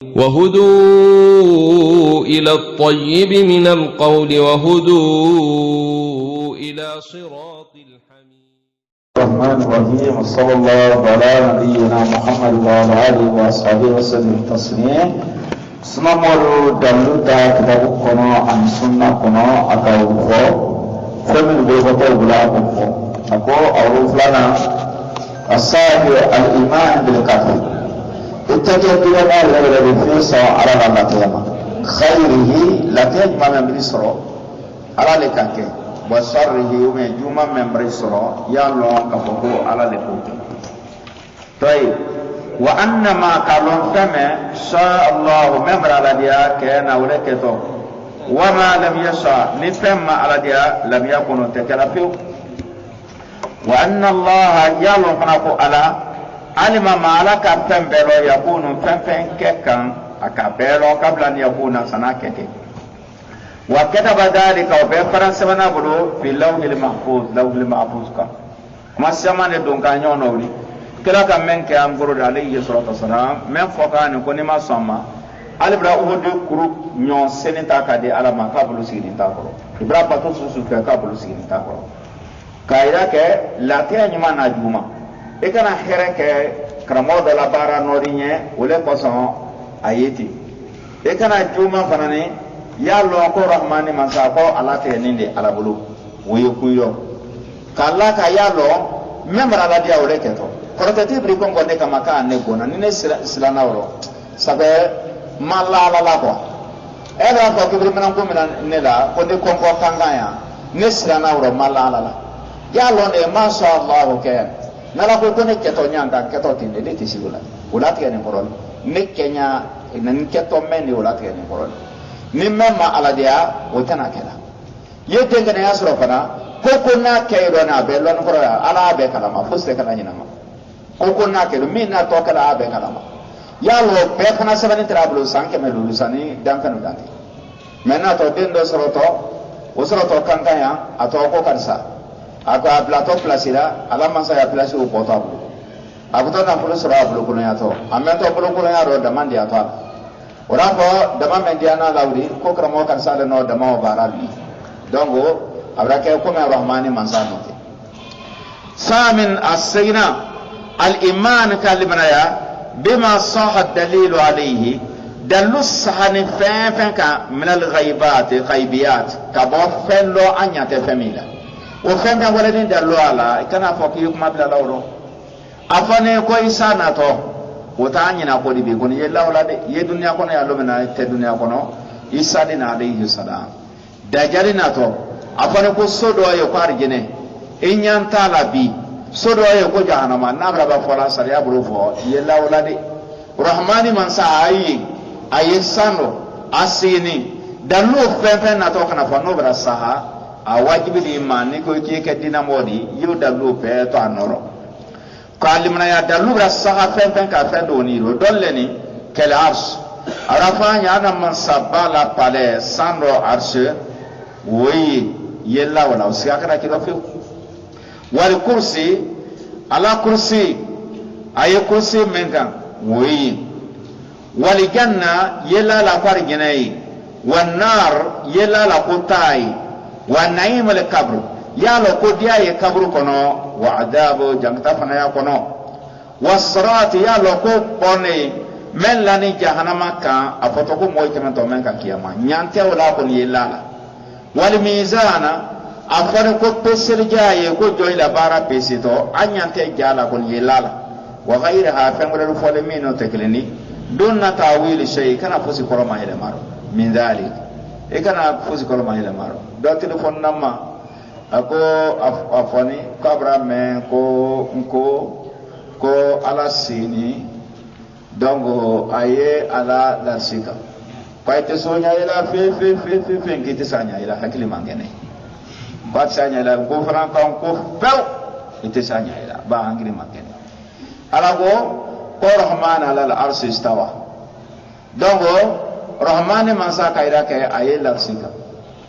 وهدوا إلى الطيب من القول وهدوا إلى صراط الحميد. الرحمن الرحيم. صلى الله على نبينا محمد وعلى آله وأصحابه وسلم تسليما. سنمر دلوتا كتاب كنا عن سنة كنا أكاوفو فمن بيبطل بلا أكوفو أكو أعرف لنا الصاحب الإيمان بالقدر اتجه بنا لغير الفيصة على الله خيره لكن ما من بيسرو على لكاكي وشره ومن جمع من بيسرو يالله كفوكو على لكوكي. طيب وأنما كالون فما شاء الله ممر على ديا كأن ولكتو وما لم يشاء نفهم على ديا لم يكن تكلفيو. وأن الله يالله كنكو على علم ما لك فنبلو يكون فنفن ككا أكبلو قبل أن يكون سناكتي. وكتب ذلك وبفرن سمنا بلو في اللوح المحفوظ لوح المحفوظ كا ما سمعنا دون كانيون أولي كلا كمن كام قرود عليه الصلاة والسلام من فكان كوني ما سما على برا أود كروب نيون سنتا كدي على ما كابلو سيرين تاكرو برا باتو سوسو كابلو سيرين تاكرو كايدا ك لا تيا نما نجوما إكنا خيرك كرامو دلا بارا نورينيه ولا كوسون أيتي إكنا جوما فناني يا الله كو رحماني مساكو على تينيندي على بلو ويكويو كلا كيا الله ممر على ديا ولا كتو korotati bri ko ngonde kama ka ne gona ni ne silana woro sabe malla la ko era ko kibri menan ko menan ne la ko de ko kanga ya ne silana woro malla la ya lo ne ma sha Allah ke na la ko ne keto nyanda keto tinde de tisigula ulati ne koron ne kenya nan keto men ni ulati ne koron ni memma ala dia o tana kala yete ngene asro fana ko na kayro na be lon ko ala be kala ma fuste kala nyina ma ko na ke min na to kala abe kalama ya lo be kana sabani trablo sanke me lulu sani dan kanu dati mena to dendo soroto o soroto kankanya ato ko kansa ako ablato plasira ala masa ya plasi o potable abuto na pulo sura bulo kuno ya to ameto bulo kuno ya ro damandi ato ora ko dama mendiana lawri ko kramo kansa le no dama barali dongo abrake ko me rahmani mansano samin asina الإيمان كلمنا يا بما صح الدليل عليه دلو الصحن فين من الغيبات غيبيات كبر فين لو أنيا تفهميلا وفين كان ولدين دلو على كان فوقيك ما بلا لورو أفني كويسا ناتو وتاني نقولي بيكون يلا ولد يدنيا كنا يلو منا تدنيا كنا إسحاق عليه السلام دجالي ناتو أفني كوسودو يقار جنة إنيان تالابي sodo ayo ko jahannama nabra ba fola sariya buru fo yella wala de rahmani man sa ayi sano asini dalu fefe na to kana fo no bra saha a wajibi di man ni ko ki ke dina modi yu dalu pe to anoro kalimna ya dalu bra saha fefe ka fe do ni ro dolle ni kel ars arafa nya na man sabala pale sando arsh woyi yella wala usiaka na kidofu wal kursi ala kursi ay kursi menga woyi wal janna yella la far jinai wan nar yella la qutai wan naim al qabr ya lo ko dia ye qabr kono wa adabu jangta fana ya kono wasrat ya lo ko pone men la ni jahannama ka afoto ko moy kemen to men ka kiyama nyante wala ko yella wal mizana afane ko pesel jaaye ko joy la bara pesito anyante jala kon yelala wa ghayraha famul fole mino tekleni donna tawil shay kana fosi koroma hele maro min dalik e kana fosi koroma hele maro do telefon namma ako afani kabra men ko ala sini dongo aye ala la sika paite sonya ila fe ngiti sanya ila hakili mangene bat sanya la ko fran kan ko pew ite sanya ila ba angri maken alago ko rahman ala al arsh istawa dongo rahman man sa kaira ke ayel arsika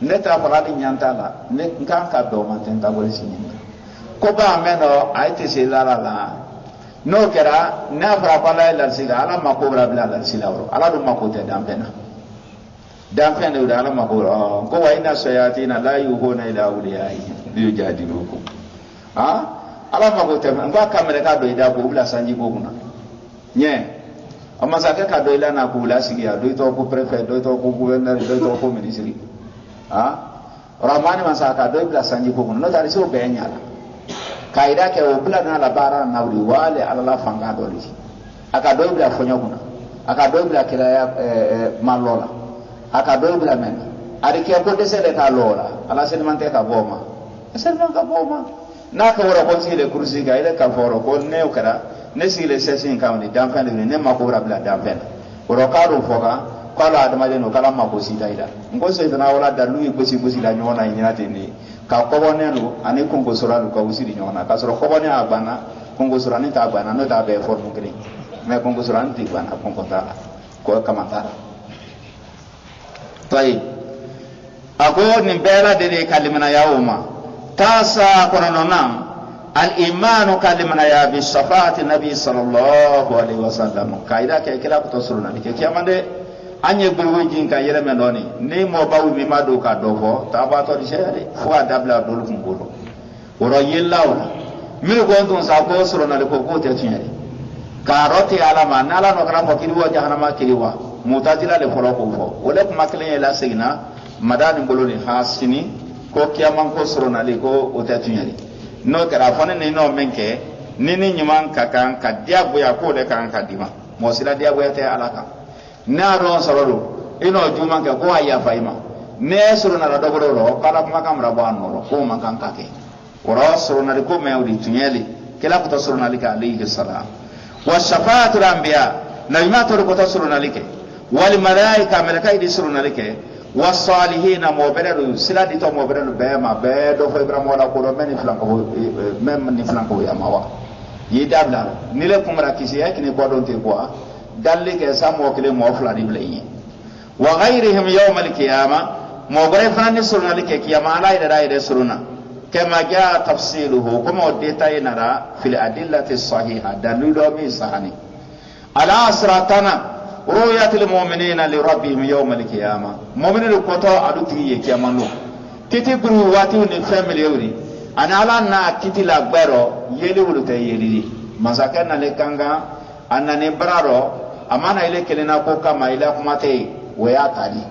neta faradi nyanta la ne kan ka do man ten ta bol sinin ko ba meno ayte se la no kera na fara pala la siga ala mako rabla la silawro ala do mako te dampena dampena do ala mako ko wa ina sayatina la yuhuna ila awliyai bi jadilukum ala mako te ngwa kamere ka do ida ko bla sanji ko kuna nye amma saka ka do ila na ko bla sigia do to ko prefet do to ko gouverneur do to ko ministre ramani masaka do bla sanji ko kuna no tari so be nyala kaida ke o bla na la bara na uri wale ala la fanga do li aka do bla fonyo kuna aka do bla kila ya malola aka do bla men ari ke ko desele ka lola ala sen man te ka boma sen man ka boma na ka wora ko sile kursi ga ile ka foro ko ne o kara ne sile sesin ka ni dan fa ne ma ko wora bla dan fa woro ka ro foka kala adama de no kala ma ko sita ida ngo se na wala dalu yi gosi la nyona nyina te ni ka kobone no ani kongo sura lu ka usiri nyona ka soro kobone abana kongo sura ni ta abana no ta be formu kri me kongo sura ni bana kongo ta ko kamata tai ago ni bela de kalimana yauma tasa kono nam al imanu kalimana ya bi shafa'ati nabi sallallahu alaihi wasallam kaida ke kila ko to suruna ni ke kiamande anye gurwo jinka yele men doni ni mo bawu mi mado ka dofo taba to di shede fu adabla dolu kumbolo woro yellawla mi go ndon sa ko soro na ko ko te tinyere karoti alama nala no kala ko kiliwa jahannama kiliwa mutazila le foro ko fo wala kuma kelen la signa madani boloni hasini ko kiyaman ko soro na le ko o te tinyere no kara fone ni no menke nini nyuman kakan ka diabo ya ko le kan ka dima mo sila diabo ya te alaka na ron sororo ino juma ke ko aya faima ne suru na do boro kala kuma kamra bo anno ko man kan kake ora suru na ko me uri tunyeli kila ko suru na lika alayhi salam wa shafaatul anbiya na imatu ko suru na like wal malaika malaika di suru na like was salihin mo beredu sila di to mo beredu be ma be do fo ibrahim wala ko do men flanko même ni flanko ya mawa yi dabla ni le kumra kisi yak ni bodon te quoi dalli ke samo kele mo fulani blayi wa ghayrihim yawm al-qiyamah mo gore fulani surna like kiyama ala ida ida surna kama jaa tafsiluhu kuma detail nara fil adillati sahiha dalilu mi sahani ala asratana ru'yatul mu'minina li rabbihim yawm al-qiyamah mu'minu ko to adu tiye kiyama no titi buru wati ni family yuri ana ala na titi la gbero yeli wulute yeli masakana le kanga anane braro amana ile kelena ko kama ile kumate waya tali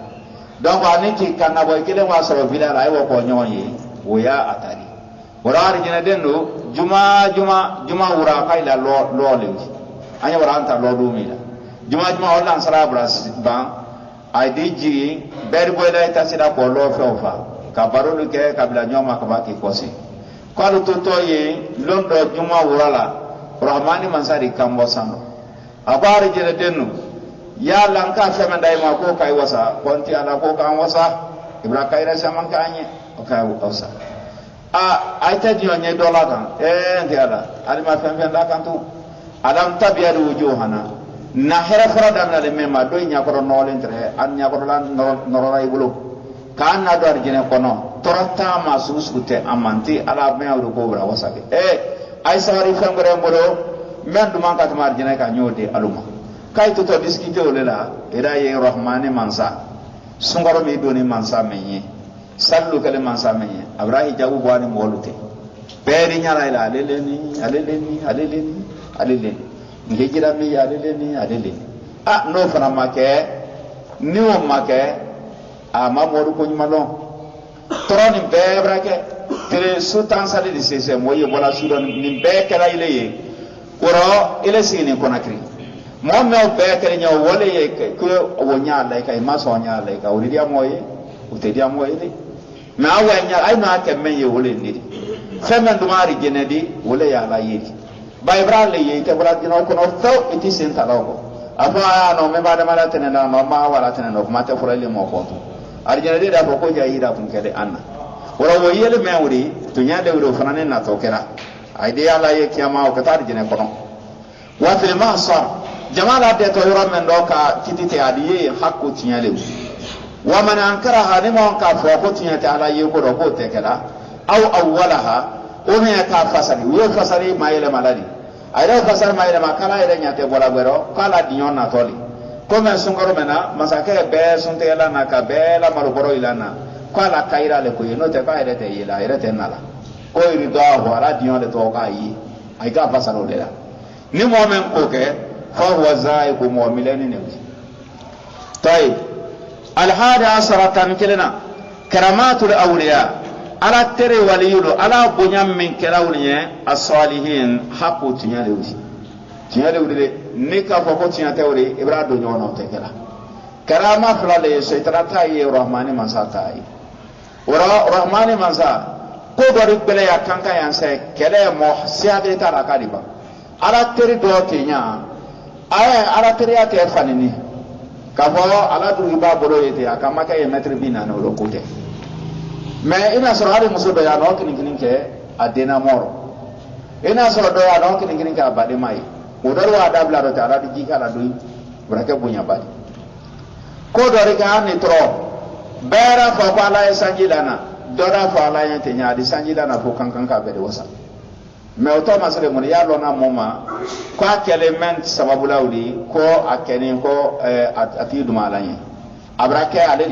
donc aniki kana boy kele wa so vila la iwo ko nyonye waya atali wara jina dendo juma wura kaila lo le anya wara anta lo do mila juma wala ansara bras ban ay diji ber boy la tasira ko lo feofa ka barolu ke kabila nyoma ka ba ki kosi ko to ye londo juma wura la rahmani mansari kambo sano abari jere dennu ya lanka fema dai ma ko kai wasa konti ala ko kan wasa ibra kaira saman kanye o kai wasa aita jiyo nye dola kan ndi ala alima fem da kan tu alam tabiyaru wujuhana na hera fara da na le mema do nya ko no lentre an nya ko lan no ray bulo kan na do arjine kono torata ma suskute amanti ala me awdo ko bra wasa ay sari fem gore mboro men du man ka tamar jina ka nyode aluma kay to discuter olela ira ye rahmani mansa sungaro mi doni mansa menye sallu kale mansa menye abrahi jabu bwani molute beri nyala ila aleleni ngejira mi aleleni no fana make ni o make ma modu ko nyumalo troni bebrake tere sultan sali di sese moye bola sudan ni be kala ile ye koro ile sini konakri mo me o be kala nya wole ye ko wonya la kai ma so nya la ka uri dia moye utedia moye ni na wanya ai na ke men ye wole ni femen du mari genedi wole ya la yiri ba ibrahim le ye te bola dino ko no to iti senta logo apa no me ba da mala tene na no ma wala tene no ma te fura le mo ko to arjana de da ko ja yira kun kede anna wala wo yele me wuri to nya de wuro fanane na to kera ai de ala ye kiyama o ka tar jene ko no wa fil mahsar jamala de to yoro men do ka kitite adiye hakku tinyale wa man ankara hadima ka fo ko tinyate ala ye ko do ko te kala aw awwalaha o me ka fasari wo fasari ma yele maladi ayra fasar mayre makala ire nyate bola gwero kala dinyon na toli comme sungaro mena masake be sunte la na ka be la maruboro ilana kala kaira le ko yeno te ka ire te yela ire te nala ko iri do ala dinyon le to ka yi ay ka fasaro le la ni momen ko ke fa huwa zaiqu mu'milani ne طيب الحادي عشر تنكلنا كرامات الأولياء على تري وليلو على بنيام من كلاولية الصالحين حقو تنيالي نيكا فوقو تنيالي إبرادو نيونا تكلا كرامة فلالي سيطرة تاي رحماني منسا تاي ورحماني منسا كودوري بليا كانكا ينسي كلا محسيادي تارا كاريبا على تري دوتينيا على تري أتفانيني kafo ala du iba bolo yete akama ka metre bina no lo kote mais ina so hali muso do ya no kini ke adena moro ina so do ya no kini ke abade mai odoro wa dabla do tara di kala do brake bunya badi ko do riga ni tro bera fo ala sanjilana dora fo ala yete nya di sanjilana fo kankan ka bede wasa mais auto masere mon ya lona moma kwa element sababu lawdi ko akeni ko ati duma alanye abrake ale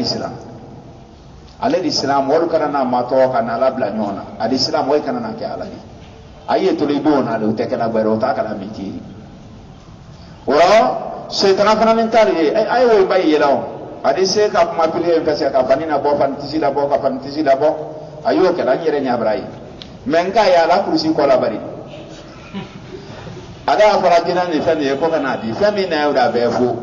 l'islam wol kana ma to kana la bla nyona adi islam way kana na ke alani aye to le bona le te kana bero ta kana miti ora shaytan kana mentali ay way bay yelaw adi se ka ma pili en pese ka fanina bo fantisi la bo ka fantisi la bo ayo ke la nyere nya brai menga ya la kursi ko la bari ada fara jinan ni fami ko kana di fami na yuda befo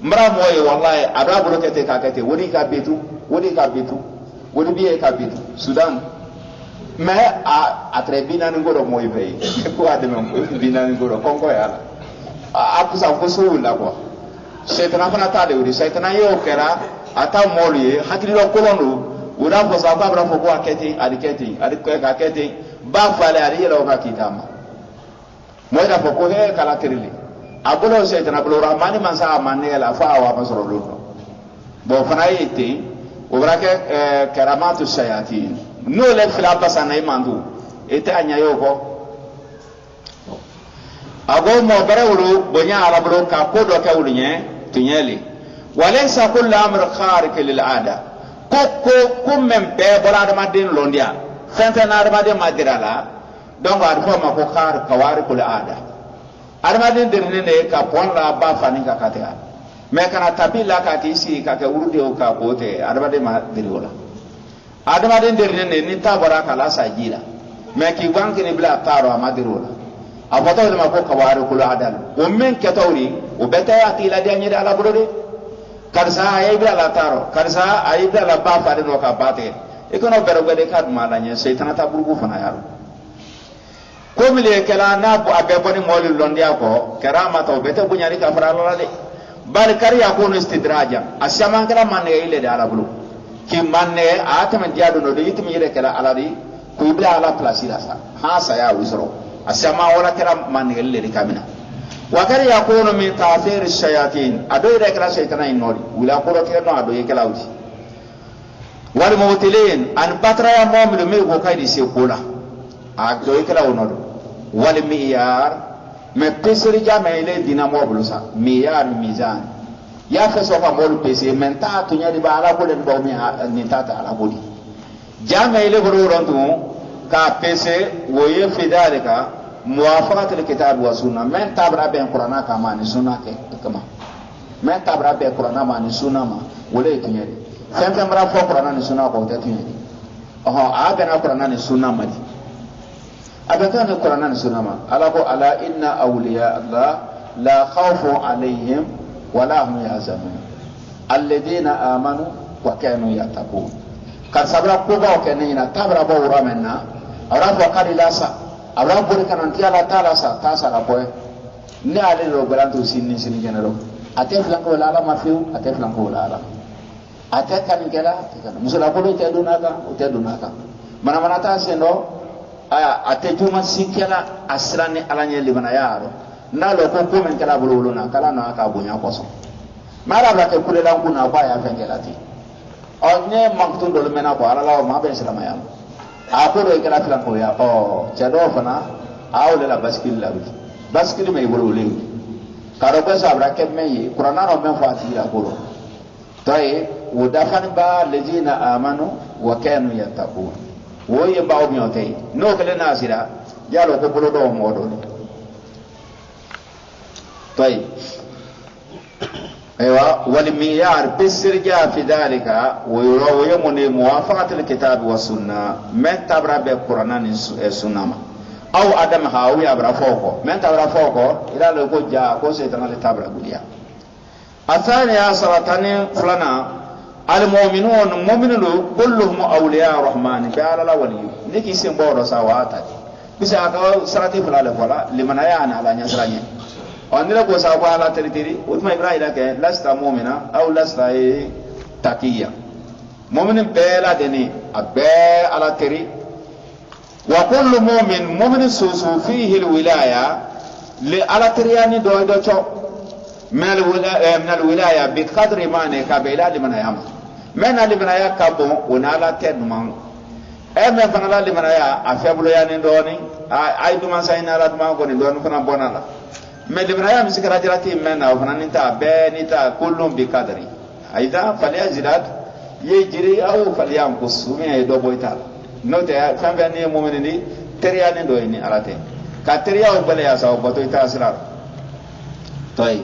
mra moye wallahi ada buro kete ka kete wodi ka betu wodi biye ka betu Sudan mais a très bien nan ngoro moye be ko ade men ko binan ngoro kongo ya a pusa ko so la ko shaytan fana ta de wodi shaytan yo kera ata moliye hakilo ko londo ura ko sa ba bra ko akete adikete adikko ka kete ba fale ari yelo ka kitama moy da ko he kala tirili abulo shaytan abulo rahmani man sa manne la fa wa basro lo bo fana yete o brake karamatu shayatin no le fila basana imandu ete anya yoko ago mo barewlu bonya ala bro ka ko do ka wulnye tinyeli walaysa kullu amr khariq lil ada ko men be bolade madin londia fentana madin madirala donc ad fo ma ko khar kawari kul ada armadin dirne ka ponra ba fani ka katea me kana tabila ka tisi ka ke urde o ka bote armadin madiriola armadin dirne ni tabara kala sajila me ki banki ni bla taro madirola abato le ma ko kawari kul ada o men ke tawri o beta ya ti la de nyida ala brode karsa ayibra la taro karsa ayibra la ba fa de no ka bate e kono bero gede kad mala nya seytana ta burgu fana yaro ko mile kala na bu abe boni moli londia ko karama to bete bu nyari ka fara la de bal kariya ko no istidraja asyaman kala manne ile de ala bulu ki manne atama diado no de yitimi ile kala ala di ko ibla ala place la sa ha sa ya wisro asyama wala kala manne ile de kamina wakari yakunu min ta'thir ash-shayatin ado ire kala shaytana inori wala ko ro keno ado yekala uti wal mawtilin an batra ya mu'minu me ko kaydi se kola ado yekala onodo wal miyar me peseri jame ile dinamo bulusa miyar mizan ya fa so fa mol pesi menta to nyadi ba ala bolen do mi ni tata ala bodi jame ile boro rontu ka pese woye fidalika موافقة الكتاب والسنة من تابع بين القرآن كمان السنة كمان من تابع بين القرآن كمان السنة ما ولا يتنيري فهم مرا فوق القرآن السنة قوة تنيري أبنا القرآن السنة ما دي أبنا القرآن السنة ما على إن أولياء الله لا خوف عليهم ولا هم يحزنون الذين آمنوا وكانوا يتقون كان سبب كوبا وكانوا تابع بورا منا رفع قليلا abra bore kanan ti ala taala sa ta sa rapoe ne ale ro garanto sinni genero ate flanko la ala mafiu ate flanko la ala ate kan gela kan musala ko te dunaka mana ta sendo aya ate tuma sikela asrani ala nye libana yaro na lo ko men kala bulu na kala na ka bunya koso mara bla ke kule la kuna kwa ya fengela ti onye maktun do mena ko ala la ma be salama ya akoro ikala flanko ya o chado fana awle la baskil la baskili me bolo le karo ba sabra ke me yi qur'ana no men fati la bolo tay wo dafan ba lejina amanu wa kanu yattaqun wo ye ba o mi o tay no kele nasira yalo ko bolo do mo do tay ايوه والمعيار بالسرجة في ذلك ويمن موافقة الكتاب والسنة من تبرع بالقرآن السنة او ادم هاوي ابرا فوقه من تبرع فوقه الى لو جاء كو سيتنا لتبرع بليا الثانية سرطان فلنا المؤمنون مؤمنون كلهم اولياء الرحمن قال لا ولي نيكي سيمبورو ساواتا بس اكو سرطان فلا فلا لمن يانا على نسراني وندلا كو ساوا على تريتري وتما ابراهيم لك لست مؤمنا او لست تقيا مؤمن بلا دني ابي على تري وكل مؤمن سوسو فيه الولايه على ترياني دو من الولايه بقدر ما نكابيلا لمن يام من لمن يا كابو ونالا تدمان اما فنلا لمن يا افبلو يعني دوني اي دوما ساينا لا دوما كوني دون فنا بونالا mais le braya misikara jirati mena fananita benita kullum bi qadri aida falyazidat ye jiri au falyam kusumi ay do boyta no te fambe ni mu'minini teriya ni do ni alate ka teriya o bale ya saw boto ita asrar toy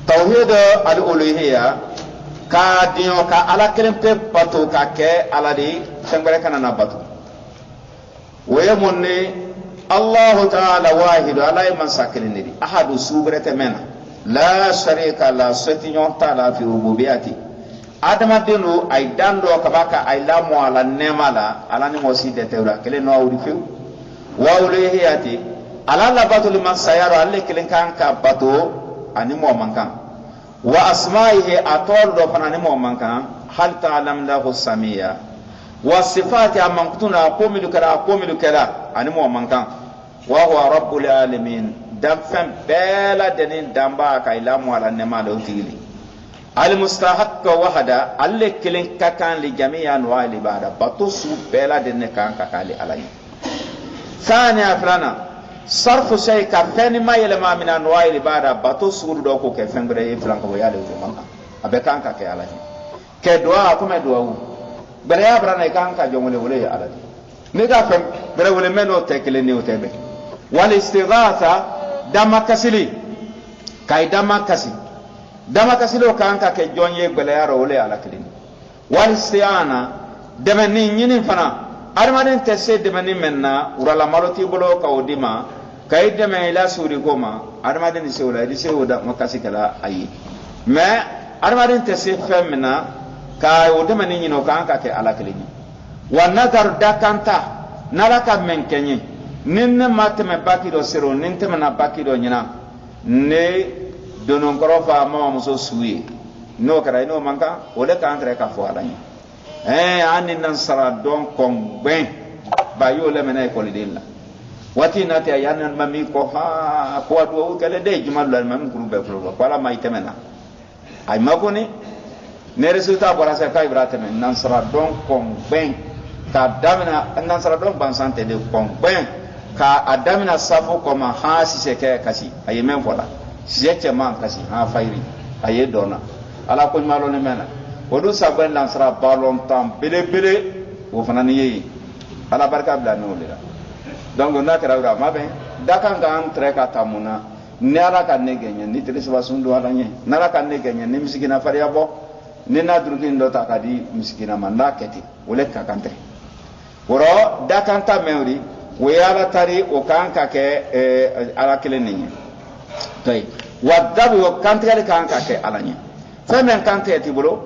tauhid al uluhiyya ka dio ka ala kelen pe bato ka ke ala di sembere kana na bato waye munni الله تعالى واحد على من ساكنني احد سوبرته منا لا شريك لا ستيون تعالى في ربوبيته ادم دينو اي داندو كباكا اي لامو على نمالا على نموسي دتورا كلي نو وريفو واوليهياتي على لباتو لمن سيار على كلين كان كباتو اني مو مانكان واسمائه اطول دو فناني مو مانكان هل تعلم له السميع والصفات امنتنا قومي كلا اني مو مانكان وهو رب العالمين دفن بلا دنين دمبا كايلا مو على نمالا وتيلي المستحق وحده اللي كلين كان لجميع انواع العباده باتوسو بلا دين كان كالي علي ثاني افلانا صرف شيء كفن ما يلما من انواع العباده باتوسو دوكو كفن بري فلان كو يالو مانكا ابي كان كاكي علي كدوا كما دوا بريا برنا كان كا جومله ولا علي نيغا فم بري ولا منو تكلني وتبه والاستغاثه دما كسلي كاي دما كسي dama kasilo kanka ke jonye gbeleyaro wole ala kilin wal istiana demani nyinin fana armaden tesse demani menna urala maloti bolo ka odima kay deme ila suri goma armaden sewla di sewda makasi kala ayi mais armaden tesse femna ka odema ni nyino kanka ke ala kilin wa nadar dakanta nalaka menkenye ninne mateme bakido sero ninteme na bakido nyina ne donon korofa mama muso suye no kara no manka ole ka entre ka fo alani anin nan sara don kon ben ba yo le mena ko lidilla wati nati ayan mami ko ha ko do kale de jumal lan mami kuru be pro wala mai temena ay makoni ne resulta bora se ka ibrahim nan sara don kon ben ka damina nan sara don ban sante de kon ben ka adamina safo ko ma ha si se ke kasi ay men fola siete man kasi ha fayri aye dona ala ko malo ne mena odu saben lansra balon tam bele wo fanani yi ala barka bla no lira donc na kara ura mabe daka ngam tre ka tamuna ne ala ka ne genya ni tere saba sundu ala nye na ala ka ne genya ni misikina faria bo ne na durugin do ta kadi misikina manda keti ole ka kante woro daka ta mewri wo yala tari o kan ka ke ala keleni tay wadabu yo kante kan ka ke alanye femen kante ti bolo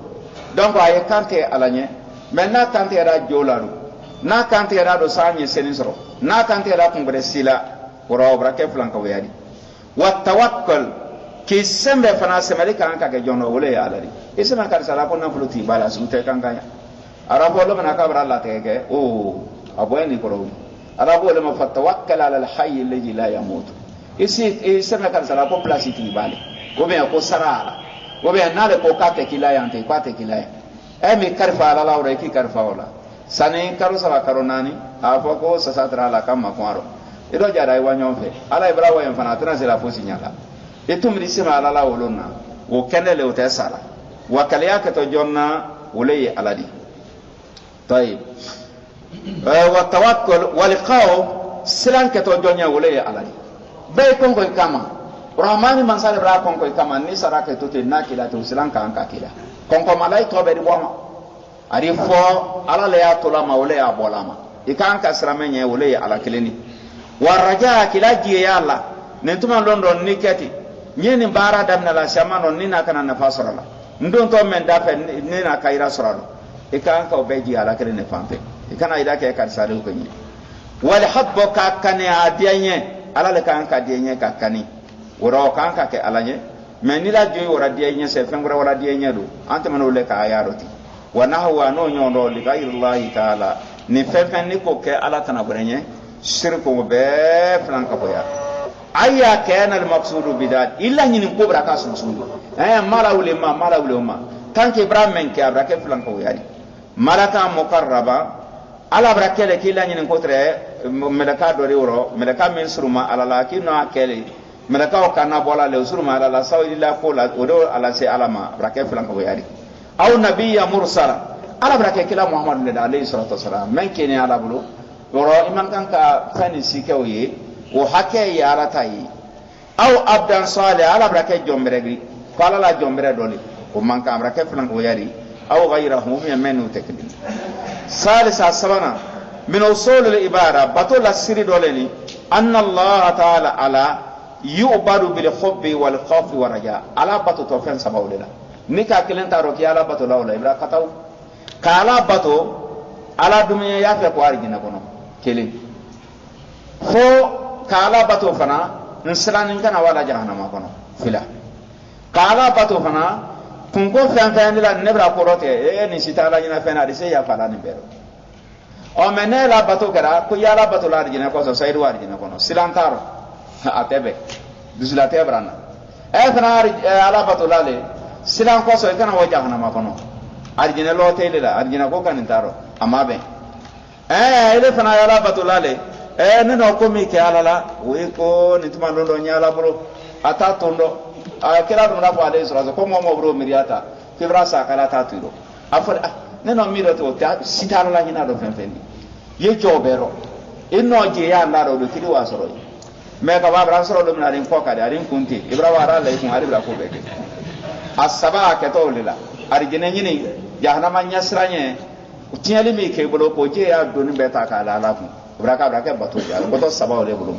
donc ay kante alanye menna kante ra jolaru na kante ra do sanye senisro na kante ra kumbre sila woro brake flanka wayadi wa tawakkal ki sembe fana semali kan ka ke jono wole alari isema kar sala ko na fluti bala sunte kan ganya arabo lo na kabra la tege o aboyni koro arabo le ma fatawakkal ala al hayy alladhi la yamut isi sema kan sala ko place ti bale ko be ko sarala ko be na le ko kate kilaya ante kwate kilaya mi karfa ala laura ki karfa wala sane karo sala karonani afo ko sasatra la kama kwaro ido jara wa nyonfe ala ibra wa fana tana sila fosi nyala etum risima ala la wolonna wo kenele o tesala wa kaliya ka to jonna wole aladi tayib wa tawakkul wa liqa'u silan ka to jonya wole aladi bay kon ko kama rahmani man sala bra kon ko kama ni saraka to te nakila to silan ka an ka kila kon ko malai to be di boma ari fo ala le ya to la ma wole ya bolama ikan ka siramenye wole ala kileni waraja kila jiye yalla ne tuma london ni keti nyeni bara damna la shamano ni na kana na fasorala ndon to men dafe ni na kaira soralo ikan ka obeji ala kele ne fampe ikana ida ke ka sare ko ni wal habbo ka kane adiyenye ala le kan ka diyenye ka kani woro kan ka ke alanye men ni la joyi wora diyenye se fengura wora diyenye do ante mano le ka ayaroti wa nahwa no nyondo li ghayrillahi ta'ala ni fefen ni ko ke ala tan burenye shirku be flanka boya aya kana al maqsud bidat illa ni ko braka sunsundu mala ulema tanke ibrahim ke abraka flanka boya malaka muqarraba ala brakele kila ni ko tre melaka do rewro melaka min suruma ala la kino akele melaka o kana bola le suruma ala la sawila ko la odo ala se alama braka flanka boya aw nabiyya mursala ala braka kila muhammad alayhi salatu wasalam men kene ala bulu woro iman kan ka fani sikewoye o hake yara tayi aw abdan salih ala brake jombregi kala la jombre doli o man ka brake flan o yari aw ghayrahu mimman taklim salisa sabana min usul al ibada batul asri doleni anna allah ta'ala ala yu'badu bil hubbi wal khawfi wa raja ala batu to fen sabawlela nika kilenta roki ala batu lawla ibra kataw kala batu ala dumiya ya fe ko arjina kono kelen fo kala bato fana nsilanin kana wala jahannama kono fila kala bato fana kunko fen la nebra korote ni sitala nyina fena de se ya fala ni bero o menela bato gara ko yala bato la arjina ko so saydu arjina kono silantaro atebe dusila tebrana fana ala bato la le silan ko so kana wa jahannama kono arjina lo tele la arjina ko kan taro amabe ile fana yala batulale ne no komi ke alala we ko nituma londo nyala bro ata tondo kila dum rabu alayhi salatu ko mo bro miriata fibra sa kala ta tiro afal ne no miro to ta sitara la hina do fenfendi ye jobero inno je ya Allah do kiri wasoro me ka babra soro do minarin ko ka darin kunti ibrahima ara lay kun ari bra ko beke asaba ke to lila arjine nyini jahannama nyasranye utiali mi ke bolo ko je ya doni beta ka la ku braka bato ya bato sabaw le bolo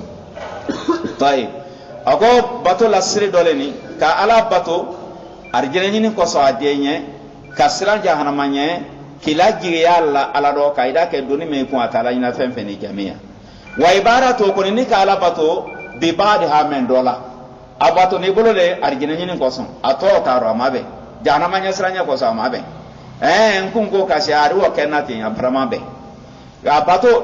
tay ago bato la sire doleni ka ala bato arjene ni ko so adenye kasran jahannama nye kila jige yalla ala do kaida ke doni me ku atala ina fenfeni jamia wa ibaratu ko ni ka ala bato bi badi ha men dola abato ni bolo le arjene ni ko so ato taro amabe jahannama nya sranya ko so amabe nkungo kasi ari wo kenati abrama be abato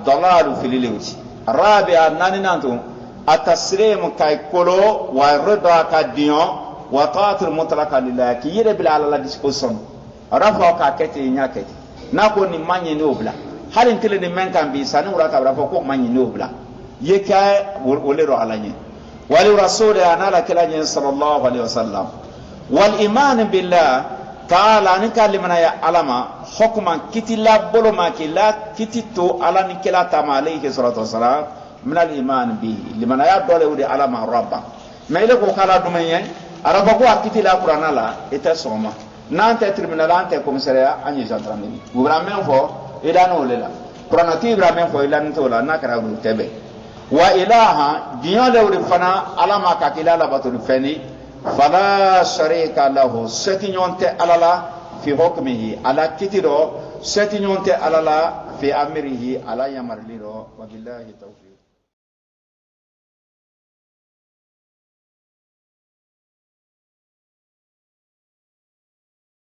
dolalu fililewti rabi anani nantu atasrim kay kolo wa rida ka dion wa ta'atul mutlaqa lillahi ki yire bila ala la disposition rafa ka kete nyakete nako ni manye ni obla halin tele ni menkan bi sanu urata rafa ko manye ni obla yeka wolero alanye wali rasul anala kilanye sallallahu alaihi wasallam wal iman billah taala ni kalimana ya alama hukman kitila boloma kila kitito ala ni kila tama alayhi salatu wasalam min al iman bihi limana ya dole wudi alama rabba mayle ko kala dumenye araba ko kitila qur'ana la eta soma nante tribunal ante commissariat anyi gendarmerie gouvernement fo idano lela qur'ana ti ibrahim fo ilan to la nakara bu tebe wa ilaha diyo le wudi fana alama ka kila la batul fani fala sharika lahu setinyonte alala fi hukmihi ala kitiro setinyonte alala fi amrihi ala yamarliro wa billahi tawfiq